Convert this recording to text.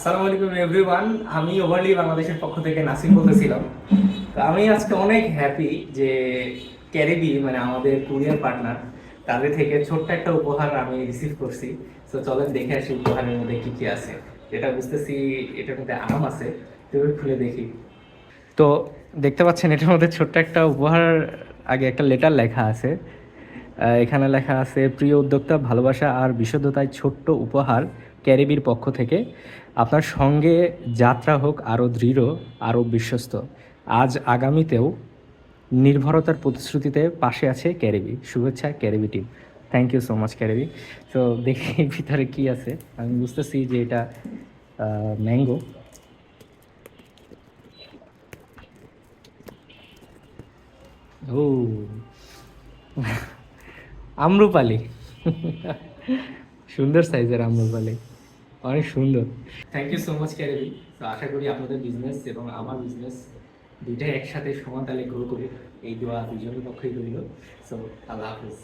আসসালামু আলাইকুম এভরিওয়ান, আমি ওভারলি বাংলাদেশের পক্ষ থেকে নাসিম বলতেছিলাম। তো আমি আজকে অনেক হ্যাপি যে ক্যারিবি মানে আমাদের কুরিয়ার পার্টনার, তাদের থেকে ছোট্ট একটা উপহার আমি রিসিভ করছি। তো চলেন দেখে আসি উপহারের মধ্যে কি কি আছে। যেটা বুঝতেছি এটার মধ্যে আম আছে, তো এবার খুলে দেখি। তো দেখতে পাচ্ছেন এটার মধ্যে ছোট্ট একটা উপহার, আগে একটা লেটার লেখা আছে। এখানে লেখা আছে, প্রিয় উদ্যোক্তা, ভালোবাসা আর বিশুদ্ধতায় ছোট্ট উপহার ক্যারিবির পক্ষ থেকে। আপনার সঙ্গে যাত্রা হোক আরও দৃঢ়, আরও বিশ্বস্ত। আজ আগামীতেও নির্ভরতার প্রতিশ্রুতিতে পাশে আছে ক্যারিবি। শুভেচ্ছা ক্যারিবি team. Thank you so much ক্যারিবি। তো দেখি ভিতরে কি আছে। আমি বুঝতেছি যে এটা ম্যাঙ্গো। ও, আম্রপালি। সুন্দর সাইজের আম্রপালি, অনেক সুন্দর। থ্যাংক ইউ সো মাচ ক্যারিবি। তো আশা করি আপনাদের বিজনেস এবং আমার বিজনেস দুইটাই একসাথে সমান তালে গ্রো করুক, এই দোয়া দুজনের পক্ষেই রইল। সো আল্লাহ হাফিজ।